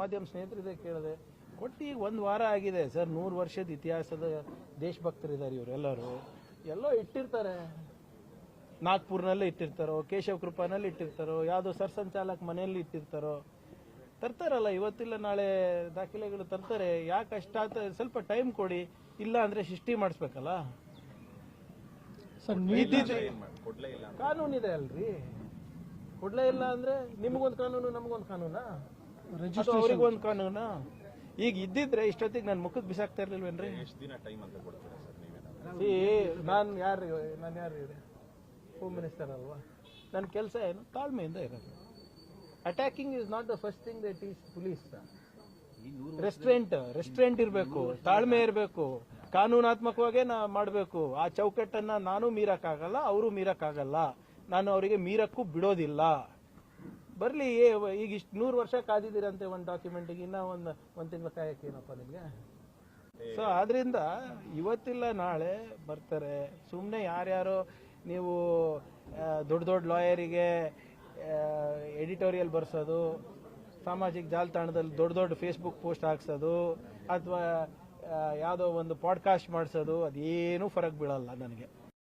ಮಾಧ್ಯಮ ಸ್ನೇಹಿತರಿದೆ ಕೇಳಿದೆ ಕೊಟ್ಟು ಈಗ 1 ವಾರ ಆಗಿದೆ ಸರ್. 100 ವರ್ಷದ ಇತಿಹಾಸದ ದೇಶಭಕ್ತರಿದ್ದಾರೆ ಇವರೆಲ್ಲರೂ. ಎಲ್ಲೋ ಇಟ್ಟಿರ್ತಾರೆ, ನಾಗ್ಪುರ್ನಲ್ಲೇ ಇಟ್ಟಿರ್ತಾರೋ, ಕೇಶವ ಕೃಪಾನಲ್ಲಿ ಇಟ್ಟಿರ್ತಾರೋ, ಯಾವುದೋ ಸರ್ಸಂಚಾಲಕ್ ಮನೆಯಲ್ಲಿ ಇಟ್ಟಿರ್ತಾರೋ. ತರ್ತಾರಲ್ಲ, ಇವತ್ತಿಲ್ಲ ನಾಳೆ ದಾಖಲೆಗಳು ತರ್ತಾರೆ. ಯಾಕೆ ಅಷ್ಟಾತ? ಸ್ವಲ್ಪ ಟೈಮ್ ಕೊಡಿ. ಇಲ್ಲ ಅಂದ್ರೆ ಸೃಷ್ಟಿ ಮಾಡಿಸ್ಬೇಕಲ್ಲ. ಕಾನೂನಿದೆ ಅಲ್ರಿ. ಕೊಡ್ಲೇ ಇಲ್ಲ ಅಂದ್ರೆ ನಿಮಗೊಂದು ಕಾನೂನು, ನಮಗೊಂದು ಕಾನೂನಾ? ಅವ್ರಿಗೊಂದು ಕಾನೂನಾ? ಈಗ ಇದ್ದಿದ್ರೆ ಇಷ್ಟೊತ್ತಿಗೆ ನನ್ನ ಮುಖಕ್ಕೆ ಬಿಸಾಕ್ತಾ ಇರ್ಲಿಲ್ವೇನ್ರಿ? ನಾನು ಯಾರು ಹೋಮ್ ಮಿನಿಸ್ಟರ್ ಅಲ್ವಾ? ನನ್ನ ಕೆಲಸ ಏನು? ತಾಳ್ಮೆಯಿಂದ ಇರೋದು. Attacking is not the first thing that is police. Restraint ಇರಬೇಕು, ತಾಳ್ಮೆ ಇರಬೇಕು, ಕಾನೂನಾತ್ಮಕವಾಗೇ ಮಾಡಬೇಕು. ಆ ಚೌಕಟ್ಟನ್ನ ನಾನು ಮೀರಕ್ಕಾಗಲ್ಲ, ಅವರು ಮೀರಕ್ಕಾಗಲ್ಲ. ನಾನು ಅವರಿಗೆ ಮೀರಕ್ಕೂ ಬಿಡೋದಿಲ್ಲ. ಬರ್ಲಿ. ಈಗ ಇಷ್ಟು 100 ವರ್ಷ ಕಾದಿದ್ದೀರಂತೆ ಒಂದು ಡಾಕ್ಯುಮೆಂಟಿಗೆ, ಇನ್ನ ಒಂದು ತಿಂಗಳ ಕಾಯಕ್ಕೆ ಏನಪ್ಪ ನಿಮ್ಗೆ? ಸೊ ಆದ್ರಿಂದ ಇವತ್ತಿಲ್ಲ ನಾಳೆ ಬರ್ತಾರೆ. ಸುಮ್ಮನೆ ಯಾರ್ಯಾರೋ ನೀವು ದೊಡ್ಡ ಲಾಯರಿಗೆ ಎಡಿಟೋರಿಯಲ್ ಬರ್ಸೋದು, ಸಾಮಾಜಿಕ ಜಾಲತಾಣದಲ್ಲಿ ದೊಡ್ಡ ಫೇಸ್ಬುಕ್ ಪೋಸ್ಟ್ ಹಾಕ್ಸೋದು, ಅಥವಾ ಯಾವುದೋ ಒಂದು ಪಾಡ್ಕಾಸ್ಟ್ ಮಾಡಿಸೋದು, ಅದೇನೂ ಫರಕ್ ಬೀಳಲ್ಲ ನನಗೆ.